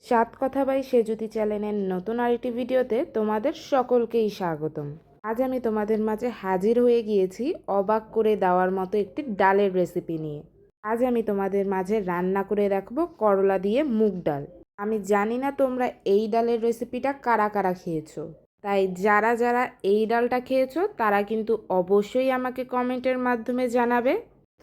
সাত কথা বাই সেজুতি চ্যানেলের নতুন আরেকটি ভিডিওতে তোমাদের সকলকেই স্বাগতম। আজ আমি তোমাদের মাঝে হাজির হয়ে গিয়েছি অবাক করে দেওয়ার মতো একটি ডালের রেসিপি নিয়ে। আজ আমি তোমাদের মাঝে রান্না করে রাখবো করলা দিয়ে মুগ ডাল। আমি জানি না তোমরা এই ডালের রেসিপিটা কারা কারা খেয়েছো, তাই যারা যারা এই ডালটা খেয়েছো তারা কিন্তু অবশ্যই আমাকে কমেন্টের মাধ্যমে জানাবে।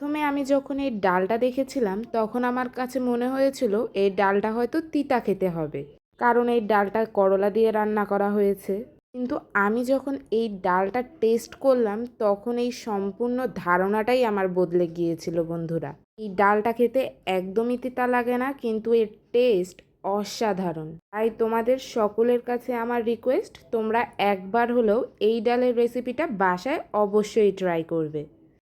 প্রথমে আমি যখন এই ডালটা দেখেছিলাম তখন আমার কাছে মনে হয়েছিল এই ডালটা হয়তো তিতা খেতে হবে, কারণ এই ডালটা করলা দিয়ে রান্না করা হয়েছে। কিন্তু আমি যখন এই ডালটা টেস্ট করলাম তখন এই সম্পূর্ণ ধারণাটাই আমার বদলে গিয়েছিল বন্ধুরা। এই ডালটা খেতে একদমই তিতা লাগে না, কিন্তু এর টেস্ট অসাধারণ। তাই তোমাদের সকলের কাছে আমার রিকোয়েস্ট, তোমরা একবার হলেও এই ডালের রেসিপিটা বাসায় অবশ্যই ট্রাই করবে।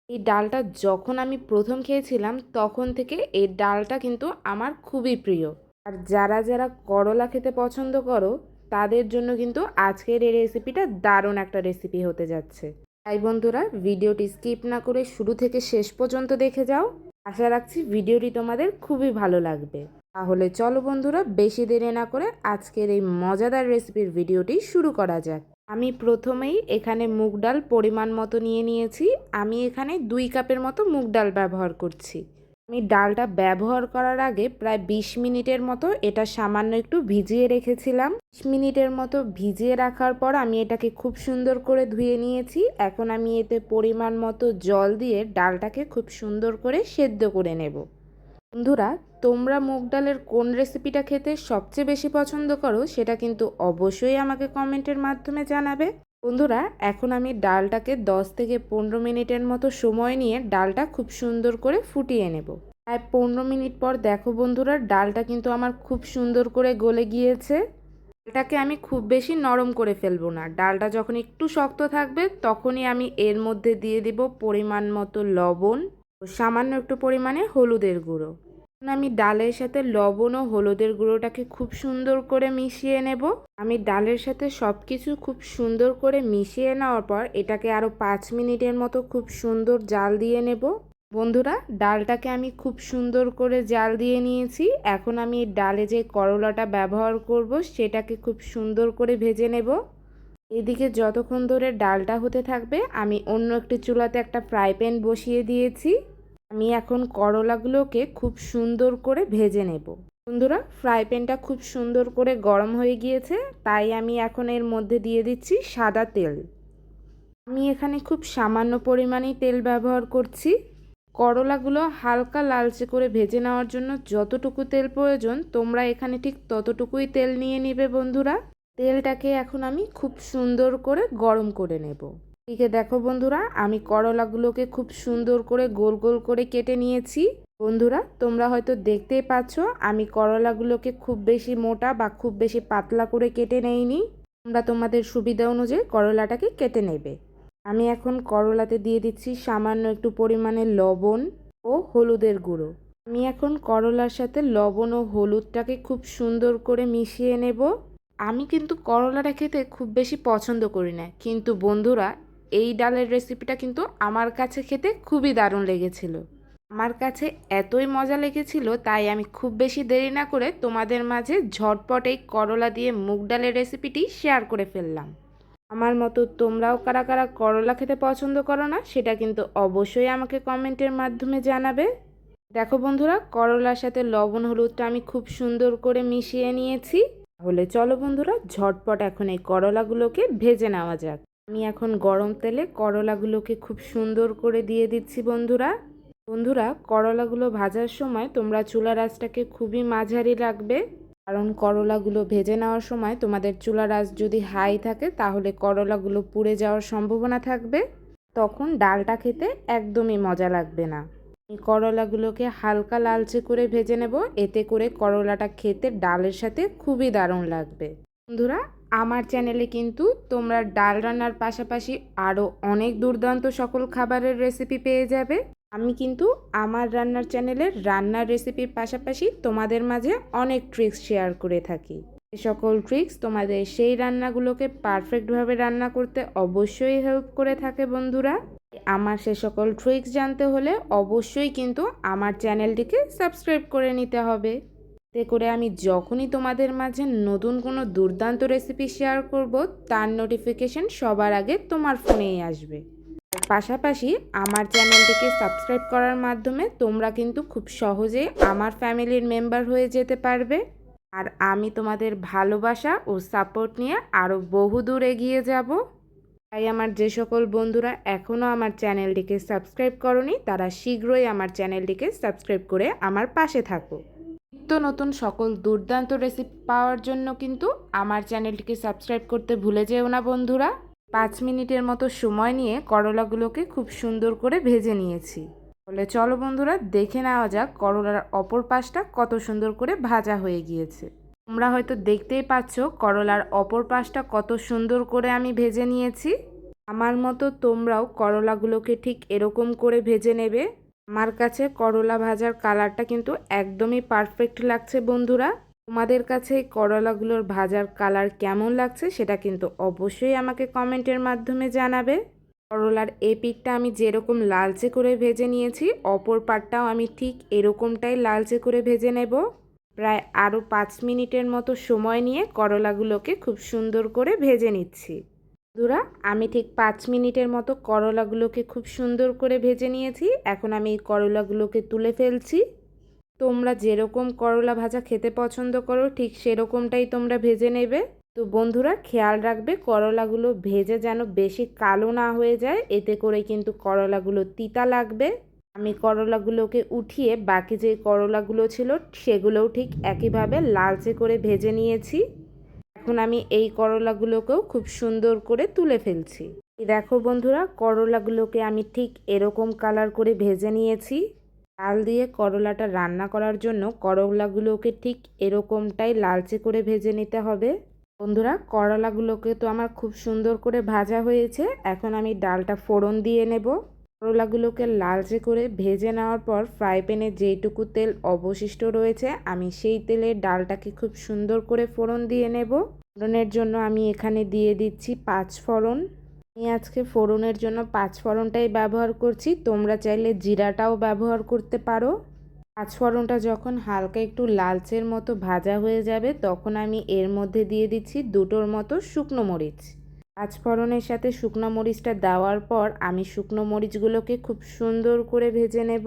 এই ডালটা যখন আমি প্রথম খেয়েছিলাম তখন থেকে এই ডালটা কিন্তু আমার খুবই প্রিয়। আর যারা যারা করলা খেতে পছন্দ করো তাদের জন্য কিন্তু আজকের এই রেসিপিটা দারুণ একটা রেসিপি হতে যাচ্ছে। তাই বন্ধুরা, ভিডিওটি স্কিপ না করে শুরু থেকে শেষ পর্যন্ত দেখে যাও। আশা রাখছি ভিডিওটি তোমাদের খুবই ভালো লাগবে। তাহলে চলো বন্ধুরা, বেশি দেরি না করে আজকের এই মজাদার রেসিপির ভিডিওটি শুরু করা যাক। আমি প্রথমেই এখানে মুগ ডাল পরিমাণ মতো নিয়ে নিয়েছি। আমি এখানে 2 কাপের মতো মুগ ডাল ব্যবহার করছি। আমি ডালটা ব্যবহার করার আগে প্রায় 20 মিনিটের মতো এটা সামান্য একটু ভিজিয়ে রেখেছিলাম। 20 মিনিটের মতো ভিজিয়ে রাখার পর আমি এটাকে খুব সুন্দর করে ধুয়ে নিয়েছি। এখন আমি এতে পরিমাণ মতো জল দিয়ে ডালটাকে খুব সুন্দর করে সেদ্ধ করে নেব। বন্ধুরা, তোমরা মুগ ডালের কোন রেসিপিটা খেতে সবচেয়ে বেশি পছন্দ করো সেটা কিন্তু অবশ্যই আমাকে কমেন্টের মাধ্যমে জানাবে। বন্ধুরা, এখন আমি ডালটাকে 10 থেকে 15 মিনিটের মতো সময় নিয়ে ডালটা খুব সুন্দর করে ফুটিয়ে নেব। প্রায় 15 মিনিট পর দেখো বন্ধুরা, ডালটা কিন্তু আমার খুব সুন্দর করে গলে গিয়েছে। ডালটাকে আমি খুব বেশি নরম করে ফেলবো না। ডালটা যখন একটু শক্ত থাকবে তখনই আমি এর মধ্যে দিয়ে দিব পরিমাণ মতো লবণ ও সামান্য একটু পরিমাণে হলুদের গুঁড়ো। আমি ডালের সাথে লবণ ও হলুদের গুঁড়োটাকে খুব সুন্দর করে মিশিয়ে নেব। আমি ডালের সাথে সব কিছু খুব সুন্দর করে মিশিয়ে নেওয়ার পর এটাকে আরও 5 মিনিটের মতো খুব সুন্দর জাল দিয়ে নেব। বন্ধুরা, ডালটাকে আমি খুব সুন্দর করে জাল দিয়ে নিয়েছি। এখন আমি ডালে যে করলাটা ব্যবহার করব সেটাকে খুব সুন্দর করে ভেজে নেব। এদিকে যতক্ষণ ধরে ডালটা হতে থাকবে আমি অন্য একটি চুলাতে একটা ফ্রাই প্যান বসিয়ে দিয়েছি। আমি এখন করলাগুলোকে খুব সুন্দর করে ভেজে নেব। বন্ধুরা, ফ্রাই প্যানটা খুব সুন্দর করে গরম হয়ে গিয়েছে, তাই আমি এখন এর মধ্যে দিয়ে দিচ্ছি সাদা তেল। আমি এখানে খুব সামান্য পরিমাণেই তেল ব্যবহার করছি। করলাগুলো হালকা লালচে করে ভেজে নেওয়ার জন্য যতটুকু তেল প্রয়োজন তোমরা এখানে ঠিক ততটুকুই তেল নিয়ে নেবে বন্ধুরা। তেলটাকে এখন আমি খুব সুন্দর করে গরম করে নেব। এদিকে দেখো বন্ধুরা, আমি করলাগুলোকে খুব সুন্দর করে গোল গোল করে কেটে নিয়েছি। বন্ধুরা, তোমরা হয়তো দেখতেই পাচ্ছ আমি করলাগুলোকে খুব বেশি মোটা বা খুব বেশি পাতলা করে কেটে নেইনি। তোমরা তোমাদের সুবিধা অনুযায়ী করলাটাকে কেটে নেবে। আমি এখন করলাতে দিয়ে দিচ্ছি সামান্য একটু পরিমাণে লবণ ও হলুদের গুঁড়ো। আমি এখন করলার সাথে লবণ ও হলুদটাকে খুব সুন্দর করে মিশিয়ে নেব। আমি কিন্তু করলাটা খেতে খুব বেশি পছন্দ করি না, কিন্তু বন্ধুরা এই ডালের রেসিপিটা কিন্তু আমার কাছে খেতে খুবই দারুণ লেগেছিল। আমার কাছে এতই মজা লেগেছিল তাই আমি খুব বেশি দেরি না করে তোমাদের মাঝে ঝটপট এই করলা দিয়ে মুগ ডালের রেসিপিটি শেয়ার করে ফেললাম। আমার মতো তোমরাও কারা কারা করলা খেতে পছন্দ করো না সেটা কিন্তু অবশ্যই আমাকে কমেন্টের মাধ্যমে জানাবে। দেখো বন্ধুরা, করলার সাথে লবণ হলুদটা আমি খুব সুন্দর করে মিশিয়ে নিয়েছি। তাহলে চলো বন্ধুরা, ঝটপট এখন এই করলাগুলোকে ভেজে নেওয়া যাক। আমি এখন গরম তেলে করলাগুলোকে খুব সুন্দর করে দিয়ে দিচ্ছি বন্ধুরা। বন্ধুরা, করলাগুলো ভাজার সময় তোমরা চুলার আঁচটাকে খুবই মাঝারি রাখবে, কারণ করলাগুলো ভেজে নেওয়ার সময় তোমাদের চুলার আঁচ যদি হাই থাকে তাহলে করলাগুলো পুড়ে যাওয়ার সম্ভাবনা থাকবে, তখন ডালটা খেতে একদমই মজা লাগবে না। এই করলাগুলোকে হালকা লালচে করে ভেজে নেব, এতে করে করলাটা খেতে ডালের সাথে খুবই দারুণ লাগবে। বন্ধুরা, আমার চ্যানেলে কিন্তু তোমরা ডাল রান্নার পাশাপাশি আরও অনেক দুর্দান্ত সকল খাবারের রেসিপি পেয়ে যাবে। আমি কিন্তু আমার রান্নার চ্যানেলের রান্নার রেসিপির পাশাপাশি তোমাদের মাঝে অনেক ট্রিক্স শেয়ার করে থাকি। এই সকল ট্রিক্স তোমাদের সেই রান্নাগুলোকে পারফেক্টভাবে রান্না করতে অবশ্যই হেল্প করে থাকে বন্ধুরা। আমার সে সকল ট্রিক্স জানতে হলে অবশ্যই কিন্তু আমার চ্যানেলটিকে সাবস্ক্রাইব করে নিতে হবে। এতে করে আমি যখনই তোমাদের মাঝে নতুন কোনো দুর্দান্ত রেসিপি শেয়ার করব, তার নোটিফিকেশন সবার আগে তোমার ফোনেই আসবে। পাশাপাশি আমার চ্যানেলটিকে সাবস্ক্রাইব করার মাধ্যমে তোমরা কিন্তু খুব সহজেই আমার ফ্যামিলির মেম্বার হয়ে যেতে পারবে। আর আমি তোমাদের ভালোবাসা ও সাপোর্ট নিয়ে আরও বহুদূর এগিয়ে যাব। তাই আমার যে সকল বন্ধুরা এখনও আমার চ্যানেলটিকে সাবস্ক্রাইব করনি, তারা শীঘ্রই আমার চ্যানেলটিকে সাবস্ক্রাইব করে আমার পাশে থাকো। নিত্য নতুন সকল দুর্দান্ত রেসিপি পাওয়ার জন্য কিন্তু আমার চ্যানেলটিকে সাবস্ক্রাইব করতে ভুলে যেও না বন্ধুরা। 5 মিনিটের মতো সময় নিয়ে করলাগুলোকে খুব সুন্দর করে ভেজে নিয়েছি। বলে চলো বন্ধুরা, দেখে নেওয়া যাক করলার অপর পাশটা কত সুন্দর করে ভাজা হয়ে গিয়েছে। তোমরা হয়তো দেখতেই পাচ্ছ করলার অপর পাশটা কত সুন্দর করে আমি ভেজে নিয়েছি। আমার মতো তোমরাও করলাগুলোকে ঠিক এরকম করে ভেজে নেবে। আমার কাছে করলা ভাজার কালারটা কিন্তু একদমই পারফেক্ট লাগছে বন্ধুরা। তোমাদের কাছে এই করলাগুলোর ভাজার কালার কেমন লাগছে সেটা কিন্তু অবশ্যই আমাকে কমেন্টের মাধ্যমে জানাবে। করলার এই পিঠটা আমি যেরকম লালচে করে ভেজে নিয়েছি, অপর পাটটাও আমি ঠিক এরকমটাই লালচে করে ভেজে নেব। প্রায় আরও 5 মিনিটের মতো সময় নিয়ে করলাগুলোকে খুব সুন্দর করে ভেজে নিচ্ছি। বন্ধুরা, আমি ঠিক 5 মিনিটের মতো করলাগুলোকে খুব সুন্দর করে ভেজে নিয়েছি। এখন আমি এই করলাগুলোকে তুলে ফেলছি। তোমরা যেরকম করলা ভাজা খেতে পছন্দ করো ঠিক সেরকমটাই তোমরা ভেজে নেবে। তো বন্ধুরা, খেয়াল রাখবে করলাগুলো ভেজে যেন বেশি কালো না হয়ে যায়, এতে করে কিন্তু করলাগুলো তিতা লাগবে। আমি করলাগুলোকে উঠিয়ে বাকি যে করলাগুলো ছিল সেগুলোও ঠিক একইভাবে লালচে করে ভেজে নিয়েছি। এখন আমি এই করলাগুলোকেও খুব সুন্দর করে তুলে ফেলছি। দেখো বন্ধুরা, করলাগুলোকে আমি ঠিক এরকম কালার করে ভেজে নিয়েছি। ডাল দিয়ে করলাটা রান্না করার জন্য করলাগুলোকে ঠিক এরকমটাই লালচে করে ভেজে নিতে হবে। বন্ধুরা, করলাগুলোকে তো আমার খুব সুন্দর করে ভাজা হয়েছে। এখন আমি ডালটা ফোড়ন দিয়ে নেব। করলাগুলোকে লালচে করে ভেজে নেওয়ার পর ফ্রাই প্যানে যেইটুকু তেল অবশিষ্ট রয়েছে আমি সেই তেলে ডালটাকে খুব সুন্দর করে ফোড়ন দিয়ে নেব। ফোড়নের জন্য আমি এখানে দিয়ে দিচ্ছি 5 ফোড়ন। আমি আজকে ফোড়নের জন্য 5 ফোড়নটাই ব্যবহার করছি, তোমরা চাইলে জিরাটাও ব্যবহার করতে পারো। 5 ফোড়নটা যখন হালকা একটু লালচের মতো ভাজা হয়ে যাবে তখন আমি এর মধ্যে দিয়ে দিচ্ছি 2টোর মতো শুকনো মরিচ। 5 ফোড়নের সাথে শুকনো মরিচটা দেওয়ার পর আমি শুকনো মরিচগুলোকে খুব সুন্দর করে ভেজে নেব।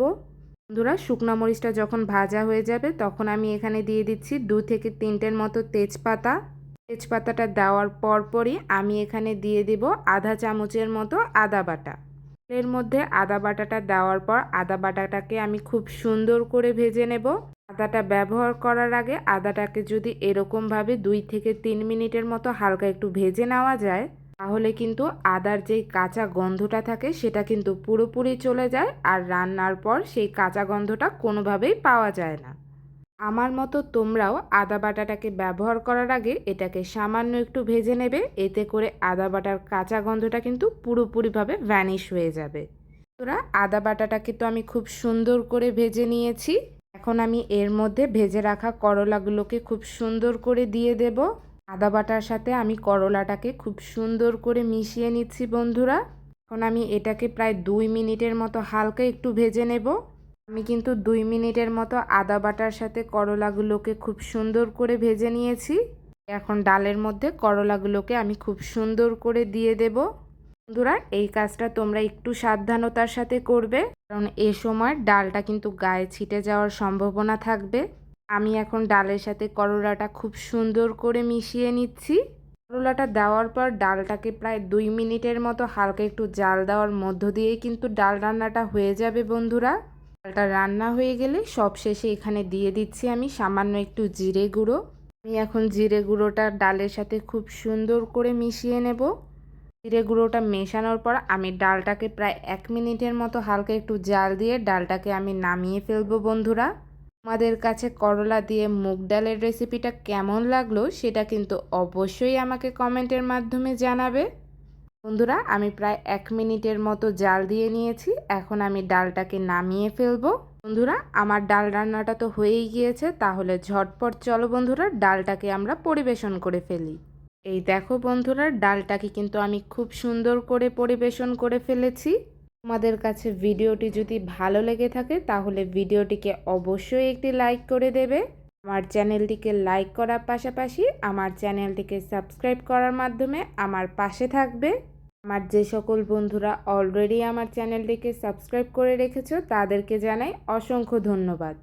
বন্ধুরা, শুকনো মরিচটা যখন ভাজা হয়ে যাবে তখন আমি এখানে দিয়ে দিচ্ছি 2 থেকে 3টের মতো তেজপাতা। তেজপাতাটা দেওয়ার পরপরই আমি এখানে দিয়ে দিব আধা চামচের মতো আদা বাটা। এর মধ্যে আদা বাটাটা দেওয়ার পর আদা বাটাটাকে আমি খুব সুন্দর করে ভেজে নেব। আদাটা ব্যবহার করার আগে আদাটাকে যদি এরকমভাবে 2 থেকে 3 মিনিটের মতো হালকা একটু ভেজে নেওয়া যায় তাহলে কিন্তু আদার যেই কাঁচা গন্ধটা থাকে সেটা কিন্তু পুরোপুরি চলে যায়, আর রান্নার পর সেই কাঁচা গন্ধটা কোনোভাবেই পাওয়া যায় না। আমার মতো তোমরাও আদা বাটাটাকে ব্যবহার করার আগে এটাকে সামান্য একটু ভেজে নেবে, এতে করে আদা বাটার কাঁচা গন্ধটা কিন্তু পুরোপুরিভাবে ভ্যানিশ হয়ে যাবে। তোরা আদা বাটাটাকে তো আমি খুব সুন্দর করে ভেজে নিয়েছি। এখন আমি এর মধ্যে ভেজে রাখা করলাগুলোকে খুব সুন্দর করে দিয়ে দেব। আদা বাটার সাথে আমি করলাটাকে খুব সুন্দর করে মিশিয়ে নিচ্ছি বন্ধুরা। এখন আমি এটাকে প্রায় 2 মিনিটের মতো হালকা একটু ভেজে নেব। আমি কিন্তু 2 মিনিটের মতো আদা বাটার সাথে করলাগুলোকে খুব সুন্দর করে ভেজে নিয়েছি। এখন ডালের মধ্যে করলাগুলোকে আমি খুব সুন্দর করে দিয়ে দেব। বন্ধুরা, এই কাজটা তোমরা একটু সাবধানতার সাথে করবে, কারণ এ সময় ডালটা কিন্তু গায়ে ছিটে যাওয়ার সম্ভাবনা থাকবে। আমি এখন ডালের সাথে করলাটা খুব সুন্দর করে মিশিয়ে নিচ্ছি। করলাটা দেওয়ার পর ডালটাকে প্রায় 2 মিনিটের মতো হালকা একটু জাল দেওয়ার মধ্য দিয়েই কিন্তু ডাল রান্নাটা হয়ে যাবে বন্ধুরা। ডালটা রান্না হয়ে গেলে সবশেষে এখানে দিয়ে দিচ্ছি আমি সামান্য একটু জিরে গুঁড়ো। আমি এখন জিরে গুঁড়োটা ডালের সাথে খুব সুন্দর করে মিশিয়ে নেব। জিরে গুঁড়োটা মেশানোর পর আমি ডালটাকে প্রায় 1 মিনিটের মতো হালকা একটু জাল দিয়ে ডালটাকে আমি নামিয়ে ফেলবো বন্ধুরা। তোমাদের কাছে করলা দিয়ে মুগ ডালের রেসিপিটা কেমন লাগলো সেটা কিন্তু অবশ্যই আমাকে কমেন্টের মাধ্যমে জানাবে। বন্ধুরা, আমি প্রায় 1 মিনিটের মতো জাল দিয়ে নিয়েছি। এখন আমি ডালটাকে নামিয়ে ফেলবো। বন্ধুরা, আমার ডাল রান্নাটা তো হয়েই গিয়েছে, তাহলে ঝটপট চলো বন্ধুরা ডালটাকে আমরা পরিবেশন করে ফেলি। এই দেখো বন্ধুরা, ডালটাকে কিন্তু আমি খুব সুন্দর করে পরিবেশন করে ফেলেছি। তোমাদের কাছে ভিডিওটি যদি ভালো লেগে থাকে তাহলে ভিডিওটিকে অবশ্যই একটি লাইক করে দেবে। আমার চ্যানেলটিকে লাইক করার পাশাপাশি আমার চ্যানেলটিকে সাবস্ক্রাইব করার মাধ্যমে আমার পাশে থাকবে। আমার যে সকল বন্ধুরা অলরেডি আমার চ্যানেলটিকে সাবস্ক্রাইব করে রেখেছো তাদেরকে জানাই অসংখ্য ধন্যবাদ।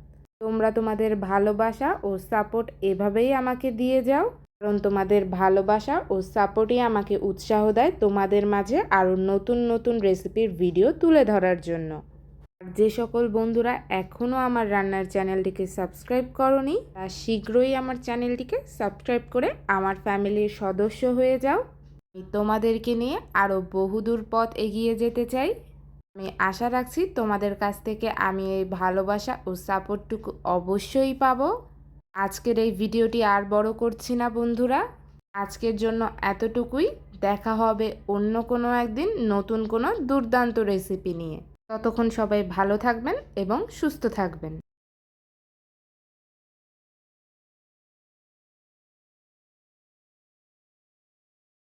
তোমরা তোমাদের ভালোবাসা ও সাপোর্ট এভাবেই আমাকে দিয়ে যাও, কারণ তোমাদের ভালোবাসা ও সাপোর্টই আমাকে উৎসাহ দেয় তোমাদের মাঝে আরও নতুন নতুন রেসিপির ভিডিও তুলে ধরার জন্য। আর যে সকল বন্ধুরা এখনও আমার রান্নার চ্যানেলটিকে সাবস্ক্রাইব করোনি তারা শীঘ্রই আমার চ্যানেলটিকে সাবস্ক্রাইব করে আমার ফ্যামিলির সদস্য হয়ে যাও। আমি তোমাদেরকে নিয়ে আরও বহুদূর পথ এগিয়ে যেতে চাই। আমি আশা রাখছি তোমাদের কাছ থেকে আমি এই ভালোবাসা ও সাপোর্টটুকু অবশ্যই পাবো। আজকের এই ভিডিওটি আর বড় করছি না বন্ধুরা, আজকের জন্য এতটুকুই। দেখা হবে অন্য কোনো একদিন নতুন কোনো দুর্দান্ত রেসিপি নিয়ে। ততক্ষণ সবাই ভালো থাকবেন এবং সুস্থ থাকবেন।